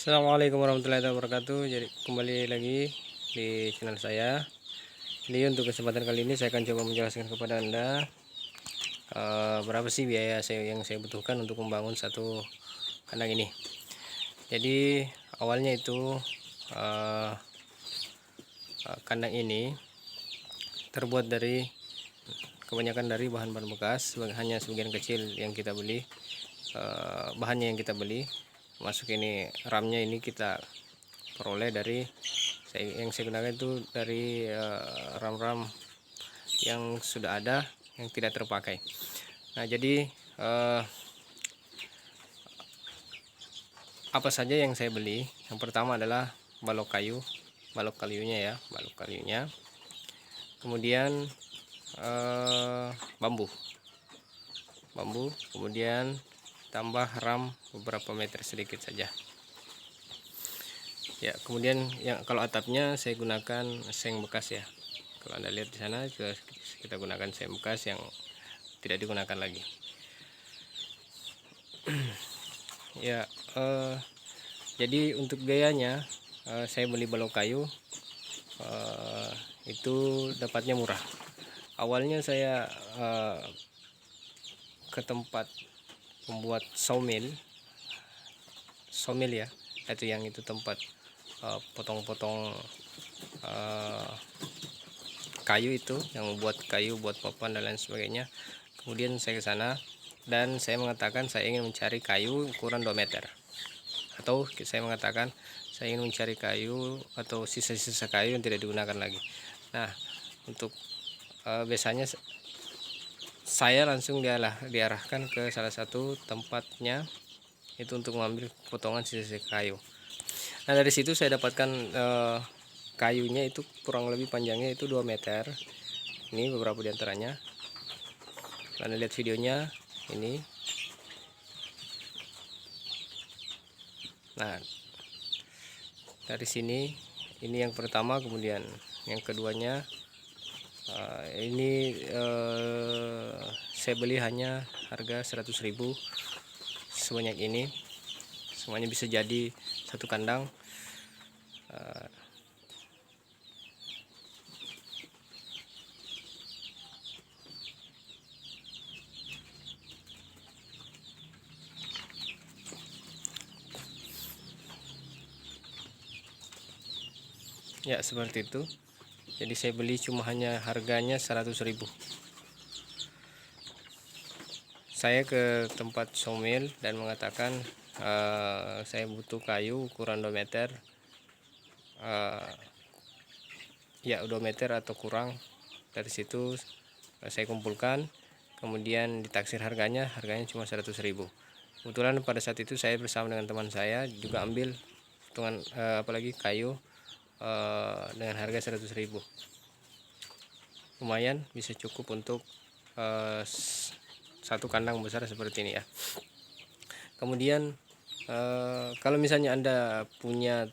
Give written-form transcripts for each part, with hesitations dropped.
Assalamualaikum warahmatullahi wabarakatuh. Jadi kembali lagi di channel saya. Jadi untuk kesempatan kali ini saya akan coba menjelaskan kepada Anda berapa sih biaya yang saya butuhkan untuk membangun satu kandang ini. Jadi awalnya itu eh, kandang ini terbuat dari kebanyakan dari bahan-bahan bekas, hanya sebagian kecil yang kita beli, bahannya yang kita beli. Masuk ini ramnya ini kita peroleh dari yang saya gunakan itu dari ram-ram yang sudah ada yang tidak terpakai. Nah, jadi apa saja yang saya beli? Yang pertama adalah balok kayunya ya, balok kayunya. Kemudian bambu, kemudian tambah ram beberapa meter sedikit saja. Ya, kemudian yang kalau atapnya saya gunakan seng bekas ya. Kalau Anda lihat di sana kita gunakan seng bekas yang tidak digunakan lagi. Ya, jadi untuk biayanya saya beli balok kayu itu dapatnya murah. Awalnya saya ke tempat membuat sawmill ya, itu tempat potong-potong kayu itu yang membuat kayu buat papan dan lain sebagainya. Kemudian saya ke sana dan saya mengatakan saya ingin mencari kayu ukuran 2 meter, atau saya mengatakan saya ingin mencari kayu atau sisa-sisa kayu yang tidak digunakan lagi. Nah, untuk biasanya saya langsung diarahkan ke salah satu tempatnya itu untuk mengambil potongan sisa-sisa kayu. Nah, dari situ saya dapatkan kayunya itu kurang lebih panjangnya itu 2 meter. Ini beberapa diantaranya. Anda lihat videonya ini. Nah, dari sini ini yang pertama, kemudian yang keduanya ini saya beli hanya harga 100.000 sebanyak ini. Semuanya bisa jadi satu kandang. Ya, seperti itu. Jadi saya beli cuma hanya harganya 100.000. Saya ke tempat sawmill dan mengatakan saya butuh kayu ukuran 2 meter, ya 2 meter atau kurang. Dari situ saya kumpulkan, kemudian ditaksir harganya cuma 100.000. Kebetulan pada saat itu saya bersama dengan teman saya juga ambil potongan apalagi kayu dengan harga 100.000. Lumayan bisa cukup untuk satu kandang besar seperti ini ya. Kemudian kalau misalnya Anda punya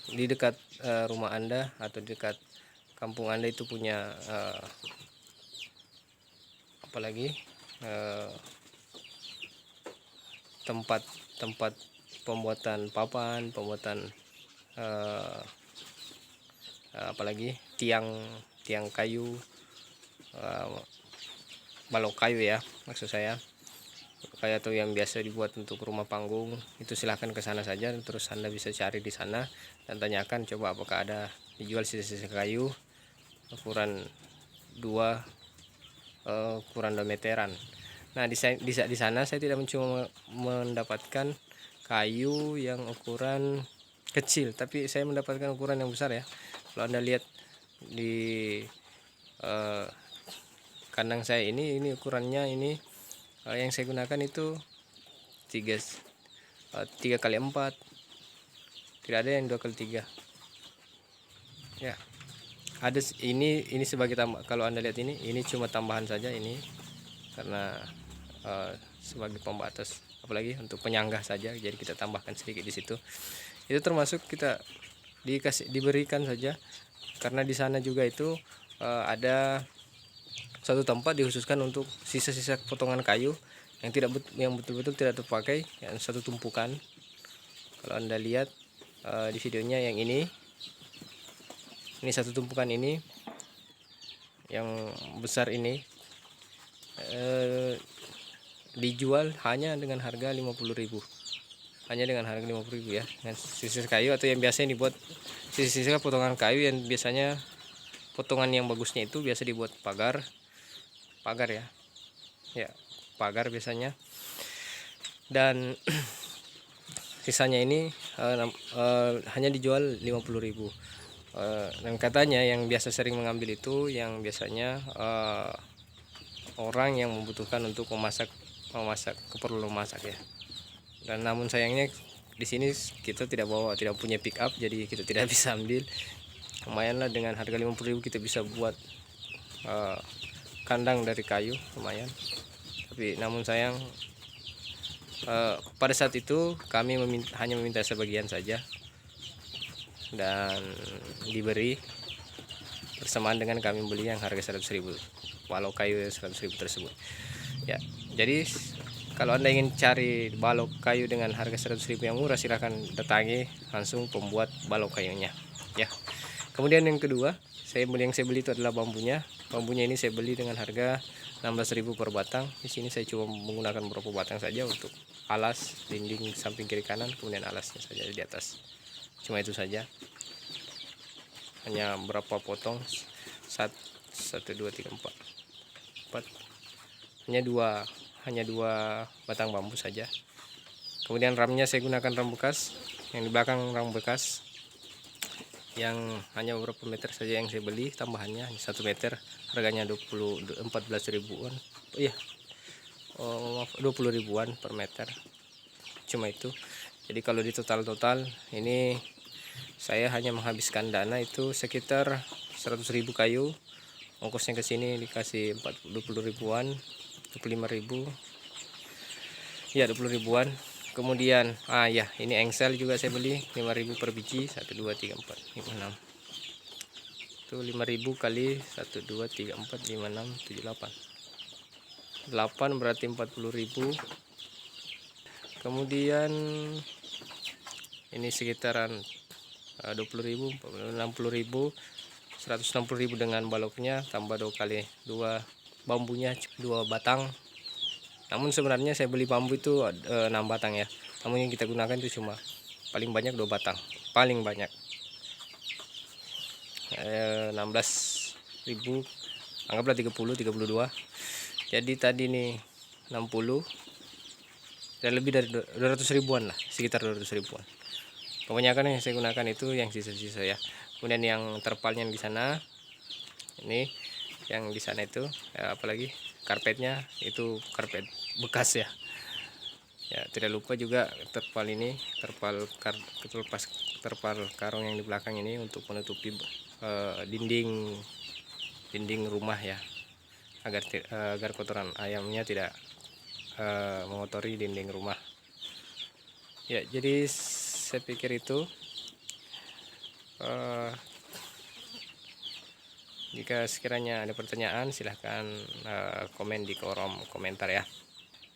di dekat rumah Anda atau di dekat kampung Anda itu punya apalagi tempat pembuatan papan, pembuatan apalagi tiang kayu, balok kayu ya maksud saya, kayak tuh yang biasa dibuat untuk rumah panggung, itu silahkan ke sana saja. Terus Anda bisa cari di sana dan tanyakan coba apakah ada dijual sisa-sisa kayu ukuran 2 meteran. Nah, di sana saya tidak cuma mendapatkan kayu yang ukuran kecil, tapi saya mendapatkan ukuran yang besar ya. Kalau Anda lihat di kandang saya ini ukurannya ini yang saya gunakan itu 3x4, tidak ada yang 2x3 ya. Ada ini sebagai tambah. Kalau Anda lihat ini cuma tambahan saja ini, karena sebagai pembatas apalagi untuk penyanggah saja, jadi kita tambahkan sedikit di situ. Itu termasuk kita diberikan saja, karena di sana juga itu ada satu tempat dikhususkan untuk sisa-sisa potongan kayu yang betul-betul tidak terpakai, yang satu tumpukan. Kalau Anda lihat di videonya yang ini satu tumpukan ini yang besar ini dijual hanya dengan harga 50.000, hanya dengan harga 50.000 ya, dengan sisir kayu atau yang biasanya dibuat sisir potongan kayu yang biasanya potongan yang bagusnya itu biasa dibuat pagar ya, pagar biasanya. Dan sisanya ini hanya dijual 50.000. Dan katanya yang biasa sering mengambil itu yang biasanya orang yang membutuhkan untuk memasak keperluan memasak ya. Dan namun sayangnya di sini kita tidak punya pick up, jadi kita tidak bisa ambil. Lumayanlah dengan harga 50.000 kita bisa buat kandang dari kayu, lumayan. Tapi namun sayang pada saat itu kami hanya meminta sebagian saja dan diberi bersamaan dengan kami beli yang harga 100.000, balok kayu 100.000 tersebut ya. Jadi kalau Anda ingin cari balok kayu dengan harga 100.000 yang murah, silahkan datangi langsung pembuat balok kayunya ya. Kemudian yang kedua, yang saya beli itu adalah bambunya. Bambunya ini saya beli dengan harga 16.000 per batang. Di sini saya cuma menggunakan beberapa batang saja untuk alas dinding samping kiri kanan, kemudian alasnya saja di atas. Cuma itu saja. Hanya berapa potong? 1 2 3 4 hanya dua batang bambu saja. Kemudian ramnya saya gunakan ram bekas, yang di belakang ram bekas yang hanya beberapa meter saja yang saya beli, tambahannya 1 meter, harganya 14 ribuan. Oh iya, 20 ribuan per meter, cuma itu. Jadi kalau di total ini saya hanya menghabiskan dana itu sekitar 100.000 kayu, ongkosnya ke sini dikasih 20 ribuan, 25.000 ya, 20 ribuan. Kemudian ya, ini engsel juga saya beli 5.000 per biji, 1 2 3 4 5 6, itu 5.000 kali 1 2 3 4 5 6 7 8 berarti 40.000. Kemudian ini sekitaran 20.000, 60.000, 160.000 dengan baloknya, tambah 2 kali 2 bambunya 2 batang. Namun sebenarnya saya beli bambu itu 6 batang ya, namun yang kita gunakan itu cuma paling banyak 2 batang, paling banyak 16.000, anggaplah 32. Jadi tadi nih 60 dan lebih dari 200 ribuan lah, sekitar 200 ribuan. Kebanyakan yang saya gunakan itu yang sisa-sisa ya. Kemudian yang terpalnya di sana, ini yang di sana itu apalagi karpetnya itu karpet bekas ya. Ya, tidak lupa juga terpal ini, terpal karung yang di belakang ini untuk menutupi dinding rumah ya, agar kotoran ayamnya tidak mengotori dinding rumah. Ya, jadi saya pikir itu jika sekiranya ada pertanyaan, silahkan komen di kolom komentar ya.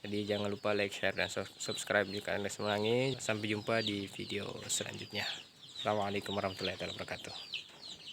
Jadi jangan lupa like, share, dan subscribe jika Anda senangi. Sampai jumpa di video selanjutnya. Assalamualaikum warahmatullahi wabarakatuh.